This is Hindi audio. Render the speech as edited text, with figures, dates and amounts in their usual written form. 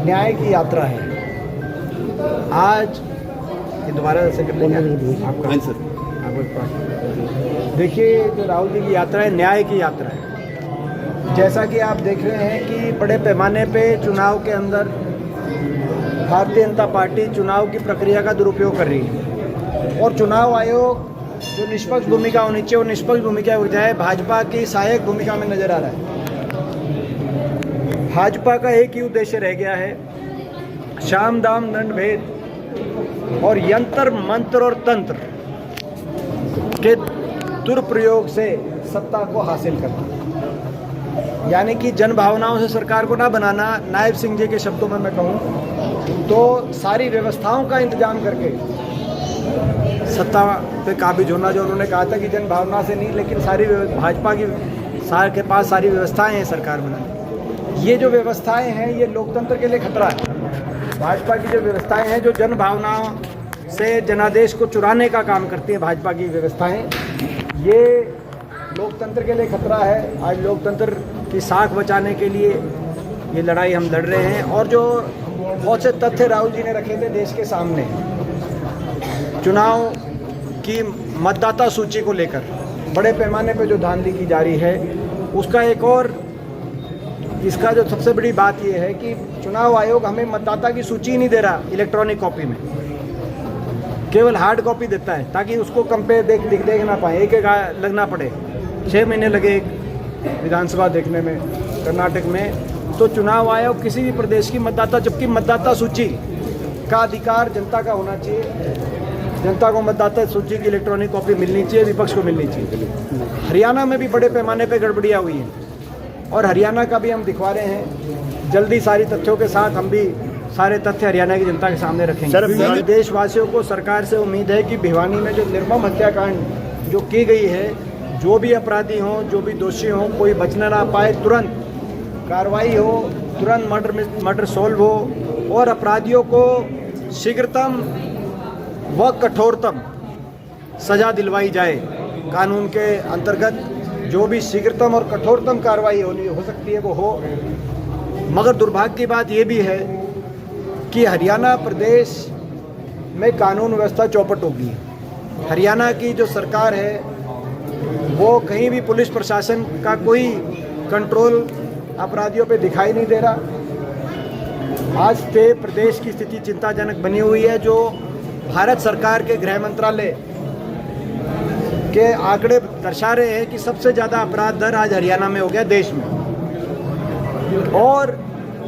न्याय की यात्रा है। आज ये दोबारा से कर लेंगे आपका सर। देखिए, जो राहुल जी की यात्रा है, न्याय की यात्रा है। जैसा कि आप देख रहे हैं कि बड़े पैमाने पे चुनाव के अंदर भारतीय जनता पार्टी चुनाव की प्रक्रिया का दुरुपयोग कर रही है और चुनाव आयोग जो निष्पक्ष भूमिका होनी चाहिए वो निष्पक्ष भूमिका के बजाय भाजपा की सहायक भूमिका में नजर आ रहा है। भाजपा का एक ही उद्देश्य रह गया है, शाम दाम दंड भेद और यंत्र मंत्र और तंत्र के दुरुपयोग से सत्ता को हासिल करना, यानी कि जन भावनाओं से सरकार को ना बनाना। नायब सिंह जी के शब्दों में मैं कहूँ तो सारी व्यवस्थाओं का इंतजाम करके सत्ता पे काबिज होना। जो उन्होंने कहा था कि जन भावना से नहीं, लेकिन सारी भाजपा की के पास सारी व्यवस्थाएं हैं सरकार बनाने। ये जो व्यवस्थाएं हैं ये लोकतंत्र के लिए खतरा है। भाजपा की जो व्यवस्थाएं हैं जो जन भावनाओं से जनादेश को चुराने का काम करती हैं, भाजपा की व्यवस्थाएं, ये लोकतंत्र के लिए खतरा है। आज लोकतंत्र की साख बचाने के लिए ये लड़ाई हम लड़ रहे हैं। और जो बहुत से तथ्य राहुल जी ने रखे थे देश के सामने, चुनाव की मतदाता सूची को लेकर बड़े पैमाने पर जो धांधली की जा रही है, उसका एक और इसका जो सबसे बड़ी बात यह है कि चुनाव आयोग हमें मतदाता की सूची नहीं दे रहा इलेक्ट्रॉनिक कॉपी में, केवल हार्ड कॉपी देता है ताकि उसको कंपेयर देख ना पाए। एक लगना पड़े, 6 महीने लगे एक विधानसभा देखने में कर्नाटक में। तो चुनाव आयोग किसी भी प्रदेश की मतदाता, जबकि मतदाता सूची का अधिकार जनता का होना चाहिए, जनता को मतदाता सूची की इलेक्ट्रॉनिक कॉपी मिलनी चाहिए, विपक्ष को मिलनी चाहिए। हरियाणा में भी बड़े पैमाने पर गड़बड़ियाँ हुई हैं और हरियाणा का भी हम दिखवा रहे हैं। जल्दी सारी तथ्यों के साथ हम भी सारे तथ्य हरियाणा की जनता के सामने रखेंगे। देशवासियों को सरकार से उम्मीद है कि भिवानी में जो निर्मम हत्याकांड जो की गई है, जो भी अपराधी हों, जो भी दोषी हों, कोई बचना ना पाए, तुरंत कार्रवाई हो, तुरंत मर्डर सोल्व हो और अपराधियों को शीघ्रतम व कठोरतम सजा दिलवाई जाए। कानून के अंतर्गत जो भी शीघ्रतम और कठोरतम कार्रवाई हो सकती है वो हो। मगर दुर्भाग्य की बात ये भी है कि हरियाणा प्रदेश में कानून व्यवस्था चौपट हो गई है। हरियाणा की जो सरकार है वो कहीं भी पुलिस प्रशासन का कोई कंट्रोल अपराधियों पे दिखाई नहीं दे रहा। आज से प्रदेश की स्थिति चिंताजनक बनी हुई है। जो भारत सरकार के गृह मंत्रालय के आंकड़े दर्शा रहे हैं कि सबसे ज़्यादा अपराध दर आज हरियाणा में हो गया देश में। और